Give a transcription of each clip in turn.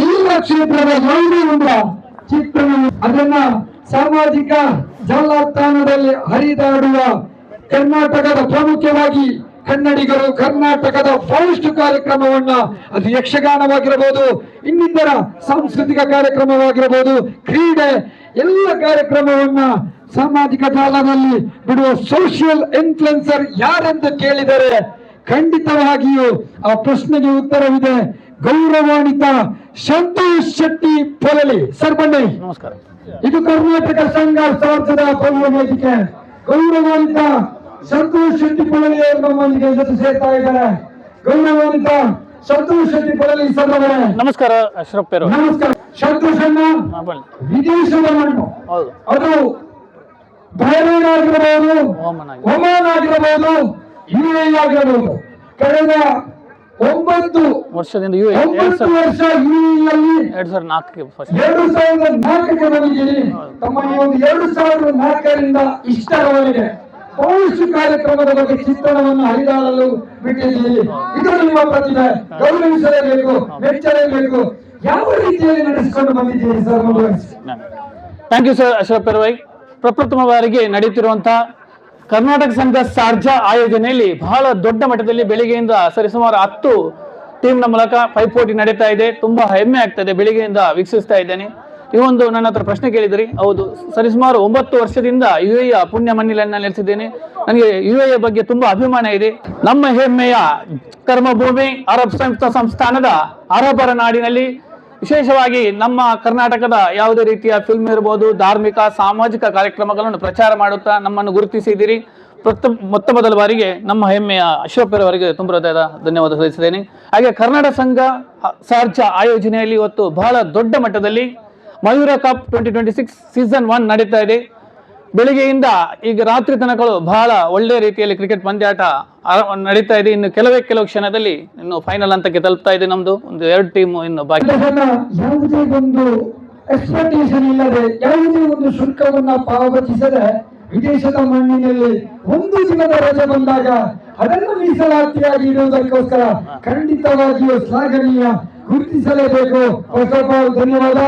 ಎಲ್ಲ ಕ್ಷೇತ್ರದ ಯಾವುದೇ ಒಂದು ಚಿತ್ರಣ ಅದನ್ನ ಸಾಮಾಜಿಕ ಜಾಲತಾಣದಲ್ಲಿ ಹರಿದಾಡುವ ಕರ್ನಾಟಕದ ಪ್ರಮುಖವಾಗಿ ಕನ್ನಡಿಗರು ಕರ್ನಾಟಕದ ಬಹಳಷ್ಟು ಕಾರ್ಯಕ್ರಮವನ್ನ ಅದು ಯಕ್ಷಗಾನವಾಗಿರಬಹುದು, ಇನ್ನಿತರ ಸಾಂಸ್ಕೃತಿಕ ಕಾರ್ಯಕ್ರಮವಾಗಿರಬಹುದು, ಕ್ರೀಡೆ ಎಲ್ಲ ಕಾರ್ಯಕ್ರಮವನ್ನ ಸಾಮಾಜಿಕ ಜಾಲದಲ್ಲಿ ಬಿಡುವ ಸೋಷಿಯಲ್ ಇನ್ಫ್ಲುಯೆನ್ಸರ್ ಯಾರೆಂದು ಕೇಳಿದರೆ ಖಂಡಿತವಾಗಿಯೂ ಆ ಪ್ರಶ್ನೆಗೆ ಉತ್ತರವಿದೆ. ಗೌರವಾನ್ವಿತ ಸಂತೋಷ್ ಶೆಟ್ಟಿ ಪೊಲಲಿ ಸರ್ ಬನ್ನಿ. ನಮಸ್ಕಾರ. ಇದು ಕರ್ನಾಟಕ ಸಂಘ ಸಾರ್ಜದ ಭವ್ಯ ವೇದಿಕೆ. ಗೌರವಾನ್ವಿತ ಸಂತೋಷ್ ಶೆಟ್ಟಿ ಪೊಲಲಿ ಅವರು ನಮ್ಮೊಂದಿಗೆ ಜೊತೆ ಸೇರ್ತಾ ಇದ್ದಾರೆ. ಗೌರವಾನ್ವಿತ ಸಂತೋಷ್ ಶೆಟ್ಟಿ ಪೊಲಲಿ ಸರ್ ಅವರೇ ನಮಸ್ಕಾರ. ಅಶ್ರಫ್ ಪೇರು ನಮಸ್ಕಾರ. ಸಂತೋಷ್ ಅಣ್ಣ ವಿದೇಶದ ಮಣ್ಣು, ಅದು ಬಹರೇನ್ ಆಗಿರಬಹುದು, ಒಮಾನ್ ಆಗಿರಬಹುದು, UAE ಆಗಿರಬಹುದು. ಕಳೆದ 9 ವರ್ಷದಿಂದ ವರ್ಷ UAEಯಲ್ಲಿ 2004ಕ್ಕೆ ಬಂದಿದ್ದೀನಿ. ತಮ್ಮ ಈ ಒಂದು 2004ರಿಂದ ಇಷ್ಟರವರೆಗೆ ಬಹಳಷ್ಟು ಕಾರ್ಯಕ್ರಮದ ಬಗ್ಗೆ ಚಿತ್ರಣವನ್ನು ಹರಿದಾಡಲು ಬಿಟ್ಟಿದ್ದೀರಿ. ಇದು ನಿಮ್ಮ ಪ್ರತಿಭೆ, ಗೌರವಿಸಲೇಬೇಕು, ಮೆಚ್ಚಲೇಬೇಕು. ಯಾವ ರೀತಿಯಲ್ಲಿ ನಡೆಸಿಕೊಂಡು ಬಂದಿದ್ದೀರಿ sir? Thank you sir Ashraf Perwai. ಪ್ರಪ್ರಥಮ ಬಾರಿಗೆ ನಡೆಯುತ್ತಿರುವಂತಹ ಕರ್ನಾಟಕ ಸಂಘ ಸಾರ್ಜಾ ಆಯೋಜನೆಯಲ್ಲಿ ಬಹಳ ದೊಡ್ಡ ಮಟ್ಟದಲ್ಲಿ ಬೆಳಿಗ್ಗೆಯಿಂದ ಸರಿಸುಮಾರು 10 ಟೀಮ್ನ ಮೂಲಕ ಪೈಪೋಟಿ ನಡೀತಾ ಇದೆ. ತುಂಬಾ ಹೆಮ್ಮೆ ಆಗ್ತದೆ. ಬೆಳಿಗ್ಗೆಯಿಂದ ವೀಕ್ಷಿಸ್ತಾ ಇದ್ದೇನೆ. ಈ ಒಂದು ನನ್ನ ಹತ್ರ ಪ್ರಶ್ನೆ ಕೇಳಿದ್ರಿ. ಹೌದು, ಸರಿಸುಮಾರು 9 ವರ್ಷದಿಂದ UAE ಪುಣ್ಯ ಮಣ್ಣಿಲನ್ನ ನೆಲೆಸಿದ್ದೇನೆ. ನನಗೆ UAE ಬಗ್ಗೆ ತುಂಬಾ ಅಭಿಮಾನ ಇದೆ. ನಮ್ಮ ಹೆಮ್ಮೆಯ ಕರ್ಮಭೂಮಿ ಅರಬ್ ಸಂಯುಕ್ತ ಸಂಸ್ಥಾನದ ಅರಬರ ನಾಡಿನಲ್ಲಿ ವಿಶೇಷವಾಗಿ ನಮ್ಮ ಕರ್ನಾಟಕದ ಯಾವುದೇ ರೀತಿಯ ಫಿಲ್ಮ್ ಇರಬಹುದು, ಧಾರ್ಮಿಕ ಸಾಮಾಜಿಕ ಕಾರ್ಯಕ್ರಮಗಳನ್ನು ಪ್ರಚಾರ ಮಾಡುತ್ತಾ ನಮ್ಮನ್ನು ಗುರುತಿಸಿದ್ದೀರಿ. ಮೊತ್ತ ಮೊದಲ ಬಾರಿಗೆ ನಮ್ಮ ಹೆಮ್ಮೆಯ ಅಶ್ರಫ್ ಪೇರ್ ಅವರಿಗೆ ತುಂಬ ಹೃದಯದ ಧನ್ಯವಾದ ಸಲ್ಲಿಸಿದ್ದೇನೆ. ಹಾಗೆ ಕರ್ನಾಟಕ ಸಂಘ ಸಾರ್ಜಾ ಆಯೋಜನೆಯಲ್ಲಿ ಇವತ್ತು ಬಹಳ ದೊಡ್ಡ ಮಟ್ಟದಲ್ಲಿ ಮಯೂರ ಕಪ್ 2026 ಸೀಸನ್ 1 ನಡೀತಾ ಇದೆ. ಬೆಳಿಗ್ಗೆಯಿಂದ ಈಗ ರಾತ್ರಿ ತನಕಗಳು ಬಹಳ ಒಳ್ಳೆ ರೀತಿಯಲ್ಲಿ ಕ್ರಿಕೆಟ್ ಪಂದ್ಯಾಟ ನಡೀತಾ ಇದೆ. ಇನ್ನು ಕೆಲವು ಕ್ಷಣದಲ್ಲಿ ಇನ್ನು ಫೈನಲ್ ಹಂತಕ್ಕೆ ತಲುಪ್ತಾ ಇದೆ. ನಮ್ದು ಒಂದು 2 ಟೀಮ್ ಇನ್ನು ಬಾಕಿ. ಯಾವುದೇ ಒಂದು ಎಕ್ಸ್ಪೆಕ್ಟೇಷನ್ ಇಲ್ಲದೆ, ಯಾವುದೇ ಒಂದು ಶುಲ್ಕವನ್ನ ಪಾವತಿಸದೆ ವಿದೇಶದ ಮಣ್ಣಿನಲ್ಲಿ ಒಂದು ದಿನದ ರಜೆ ಬಂದಾಗ ಅದನ್ನು ಮೀಸಲಾತಿಯಾಗಿ ಇಡುವುದಕ್ಕೋಸ್ಕರ ಖಂಡಿತವಾಗಿಯೂ ಶ್ಲಾಘನೀಯ, ಗುರುತಿಸಲೇಬೇಕು. ಧನ್ಯವಾದ.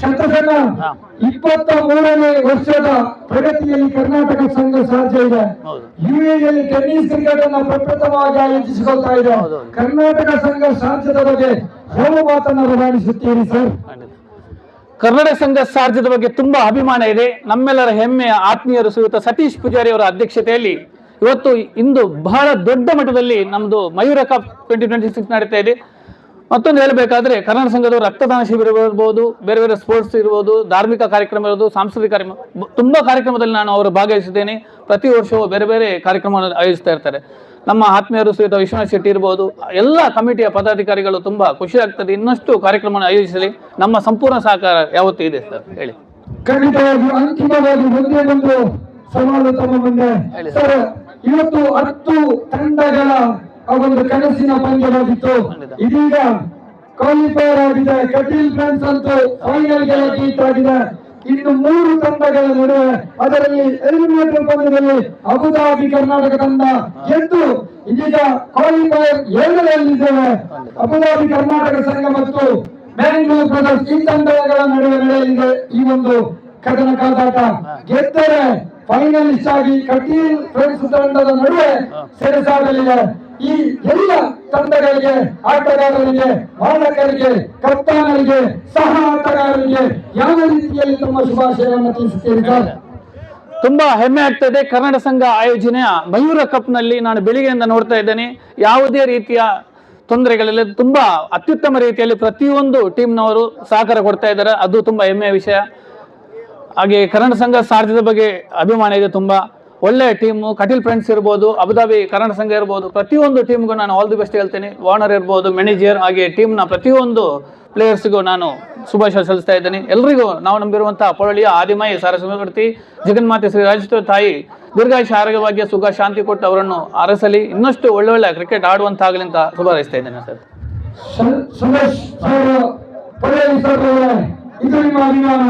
ಸಂತೋಷಣ್ಣ, 23ನೇ ವರ್ಷದ ಪ್ರಗತಿಯಲ್ಲಿ ಕರ್ನಾಟಕ ಸಂಘ ಸಾಧ್ಯ ಇದೆ. UAEಯಲ್ಲಿ ಟೆನ್ನಿಸ್ ಕ್ರಿಕೆಟ್ ಅನ್ನ ಪ್ರಪ್ರಥಮವಾಗಿ ಆಯೋಜಿಸಿಕೊಳ್ತಾ ಇದೆ. ಕರ್ನಾಟಕ ಸಂಘ ಸಾಧ್ಯದ ಬಗ್ಗೆ ಯಾವ ಮಾತನ್ನು ರವಾನಿಸುತ್ತೀರಿ ಸರ್? ಕರ್ನಾಟಕ ಸಂಘ ಸಾರ್ಜದ ಬಗ್ಗೆ ತುಂಬಾ ಅಭಿಮಾನ ಇದೆ. ನಮ್ಮೆಲ್ಲರ ಹೆಮ್ಮೆಯ ಆತ್ಮೀಯರು ಶ್ರೀಯುತ ಸತೀಶ್ ಪೂಜಾರಿ ಅವರ ಅಧ್ಯಕ್ಷತೆಯಲ್ಲಿ ಇವತ್ತು ಇಂದು ಬಹಳ ದೊಡ್ಡ ಮಟ್ಟದಲ್ಲಿ ನಮ್ದು ಮಯೂರ ಕಪ್ 2026 ನಡೀತಾ ಇದೆ. ಮತ್ತೊಂದು ಹೇಳಬೇಕಾದ್ರೆ ಕರ್ನಾಟಕ ಸಂಘದವರು ರಕ್ತದಾನ ಶಿಬಿರ ಇರಬಹುದು, ಬೇರೆ ಬೇರೆ ಸ್ಪೋರ್ಟ್ಸ್ ಇರಬಹುದು, ಧಾರ್ಮಿಕ ಕಾರ್ಯಕ್ರಮ ಇರಬಹುದು, ಸಾಂಸ್ಕೃತಿಕ ಕಾರ್ಯಕ್ರಮ, ತುಂಬಾ ಕಾರ್ಯಕ್ರಮದಲ್ಲಿ ನಾನು ಅವರು ಭಾಗವಹಿಸಿದ್ದೇನೆ. ಪ್ರತಿ ವರ್ಷವೂ ಬೇರೆ ಬೇರೆ ಕಾರ್ಯಕ್ರಮವನ್ನು ಆಯೋಜಿಸ್ತಾ ಇರ್ತಾರೆ. ನಮ್ಮ ಆತ್ಮೀಯರು ಶ್ರೀಯುತ ವಿಶ್ವನಾಥ್ ಶೆಟ್ಟಿ ಇರಬಹುದು, ಎಲ್ಲ ಕಮಿಟಿಯ ಪದಾಧಿಕಾರಿಗಳು ತುಂಬಾ ಖುಷಿ ಆಗ್ತದೆ. ಇನ್ನಷ್ಟು ಕಾರ್ಯಕ್ರಮವನ್ನು ಆಯೋಜಿಸಲಿ. ನಮ್ಮ ಸಂಪೂರ್ಣ ಸಹಕಾರ ಯಾವತ್ತೂ ಇದೆ ಸರ್. ಹೇಳಿ. ಖಂಡಿತವಾಗಿ ಅಂತಿಮವಾಗಿ ಒಂದೇ ಒಂದು ಸವಾಲು ತಮ್ಮ ಮುಂದೆ ಸರ್. ಇವತ್ತು 10 ತಂಡಗಳ ಒಂದು ಕನಸಿನ ಪಂದ್ಯವಾಗಿತ್ತು. ಇದೀಗ ಕ್ವಾಲಿಫೈರ್ ಆಗಿದೆ. ಕಟೀಲ್ ಫ್ರೆಂಡ್ಸ್ ಅಂತೂ ಫೈನಲ್ ಗೆ ಆಗಿದೆ. ಇನ್ನು 3 ತಂಡಗಳ ನಡುವೆ ಅದರಲ್ಲಿ ಎಲಿಮಿನೇಟರ್ ಪಂದ್ಯದಲ್ಲಿ ಅಬುಧಾಬಿ ಕರ್ನಾಟಕ ತಂಡ ಗೆದ್ದು ಇದೀಗ ಕ್ವಾಲಿಫೈರ್ 2ರಲ್ಲಿದ್ದೇವೆ. ಅಬುಧಾಬಿ ಕರ್ನಾಟಕ ಸಂಘ ಮತ್ತು ಮ್ಯಾಂಗ್ಳೂರ್ ಬ್ರದರ್ಸ್ ಈ ತಂಡಗಳ ನಡುವೆ ನಡೆಯಲಿದೆ ಈ ಒಂದು ಕದನ ಕಾದಾಟ. ಗೆದ್ದರೆ ಫೈನಲಿಸ್ಟ್ ಆಗಿ ಕಟೀಲ್ ಫ್ರೆಂಡ್ಸ್ ತಂಡದ ನಡುವೆ ಸೆಣಸಾಡಲಿದೆ. ಈ ಎಲ್ಲ ತಂಡಗಳಿಗೆ, ಆಟಗಾರರಿಗೆ, ಮಾಲಕರಿಗೆ, ಕಪ್ತಾನರಿಗೆ, ಸಹ ಆಟಗಾರರಿಗೆ ಯಾವ ರೀತಿಯಲ್ಲಿ ತಮ್ಮ ಶುಭಾಶಯವನ್ನು ತಿಳಿಸುತ್ತೀರಿ ಸರ್? ತುಂಬಾ ಹೆಮ್ಮೆ ಆಗ್ತದೆ. ಕರ್ನಾಟಕ ಸಂಘ ಆಯೋಜನೆಯ ಮಯೂರ ಕಪ್ ನಲ್ಲಿ ನಾನು ಬೆಳಿಗ್ಗೆಯಿಂದ ನೋಡ್ತಾ ಇದ್ದೇನೆ. ಯಾವುದೇ ರೀತಿಯ ತೊಂದರೆಗಳಿಲ್ಲ. ತುಂಬಾ ಅತ್ಯುತ್ತಮ ರೀತಿಯಲ್ಲಿ ಪ್ರತಿಯೊಂದು ಟೀಮ್ನವರು ಸಹಕಾರ ಕೊಡ್ತಾ ಇದ್ದಾರೆ. ಅದು ತುಂಬಾ ಹೆಮ್ಮೆಯ ವಿಷಯ. ಹಾಗೆ ಕರ್ನಾಟಕ ಸಂಘ ಸಾರ್ಜದ ಬಗ್ಗೆ ಅಭಿಮಾನ ಇದೆ. ತುಂಬಾ ಒಳ್ಳೆ ಟೀಮು. ಕಟೀಲ್ ಫ್ರೆಂಡ್ಸ್ ಇರ್ಬೋದು, ಅಬುಧಾಬಿ ಕರ್ನಾಟಕ ಸಂಘ ಇರ್ಬೋದು, ಪ್ರತಿಯೊಂದು ಟೀಮ್ಗೂ ನಾನು ಆಲ್ ದಿ ಬೆಸ್ಟ್ ಹೇಳ್ತೇನೆ. ವಾರ್ನರ್ ಇರ್ಬೋದು, ಮ್ಯಾನೇಜರ್, ಹಾಗೆ ಟೀಮ್ನ ಪ್ರತಿಯೊಂದು ಪ್ಲೇಯರ್ಸ್ಗೂ ನಾನು ಶುಭಾಶಯ ಸಲ್ಲಿಸ್ತಾ ಇದ್ದೇನೆ. ಎಲ್ಲರಿಗೂ ನಾವು ನಂಬಿರುವಂತಹ ಪೊಳಲಿಯ ಆದಿಮಾಯಿ ಸರಸ್ವತಿ ಜಗನ್ಮಾತೆ ಶ್ರೀ ರಾಜೇಶ್ವರಿ ತಾಯಿ ದೀರ್ಘಾಯುಷ್ಯ ಆರೋಗ್ಯವಾಗಿ ಸುಖ ಶಾಂತಿ ಕೊಟ್ಟು ಅವರನ್ನು ಅರಸಲಿ, ಇನ್ನಷ್ಟು ಒಳ್ಳೊಳ್ಳೆ ಕ್ರಿಕೆಟ್ ಆಡುವಂತಾಗಲಿ ಅಂತ ಶುಭಾರೈಸ್ತಾ ಇದ್ದೇನೆ ಸರ್. ಇದು ನಿಮ್ಮ ಅಭಿಮಾನ.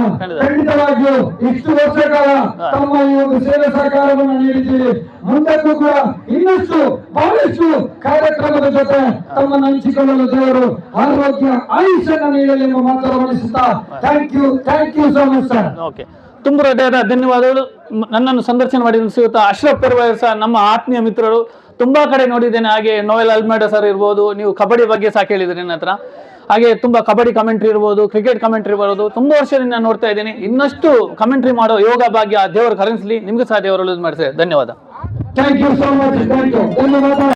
ಖಂಡಿತವಾಗಿಯೂ ಇಷ್ಟು ವರ್ಷ ಕಾಲ ತಮ್ಮ ಈ ಒಂದು ಸೇವೆ ಸಹಕಾರವನ್ನು ನೀಡಿದ್ದೀರಿ. ಮುಂದಕ್ಕೂ ಕೂಡ ಇನ್ನಷ್ಟು ಬಹಳಷ್ಟು ಕಾರ್ಯಕ್ರಮದ ಜೊತೆ ತಮ್ಮನ್ನು ಹಂಚಿಕೊಳ್ಳಲು ದೇವರು ಆರೋಗ್ಯ ಆಯುಷ್ಯನ ನೀಡಲಿ ಎಂಬ ಮಾತನ್ನು ಗಮನಿಸುತ್ತಾ thank you so much sir. Okay, ತುಂಬ ಹೃದಯದ ಧನ್ಯವಾದಗಳು. ನನ್ನನ್ನು ಸಂದರ್ಶನ ಮಾಡಿದ ಶ್ರೀಯುತ ಅಶ್ರಫ್ ಪೆರ್ವಾಯ್ ಸಹ ನಮ್ಮ ಆತ್ಮೀಯ ಮಿತ್ರರು. ತುಂಬಾ ಕಡೆ ನೋಡಿದ್ದೇನೆ. ಹಾಗೆ ನೋಯಲ್ ಅಲ್ಮೇಡಾ ಸರ್ ಇರ್ಬೋದು, ನೀವು ಕಬಡ್ಡಿ ಬಗ್ಗೆ ಸಹ ಕೇಳಿದ್ರಿ ನನ್ನ ಹತ್ರ. ಹಾಗೆ ತುಂಬಾ ಕಬಡ್ಡಿ ಕಮೆಂಟ್ರಿ ಇರ್ಬೋದು, ಕ್ರಿಕೆಟ್ ಕಮೆಂಟ್ರಿ ಇರ್ಬೋದು, ತುಂಬಾ ವರ್ಷದಿಂದ ನೋಡ್ತಾ ಇದ್ದೀನಿ. ಇನ್ನಷ್ಟು ಕಮೆಂಟ್ರಿ ಮಾಡೋ ಯೋಗ ಭಾಗ್ಯ ದೇವರು ಕರುಣಿಸಲಿ. ನಿಮ್ಗೆ ಸಹ ದೇವರು ಒಳ್ಳೇದು ಮಾಡಿಸಿ. ಧನ್ಯವಾದ. Thank you so much. ಧನ್ಯವಾದ.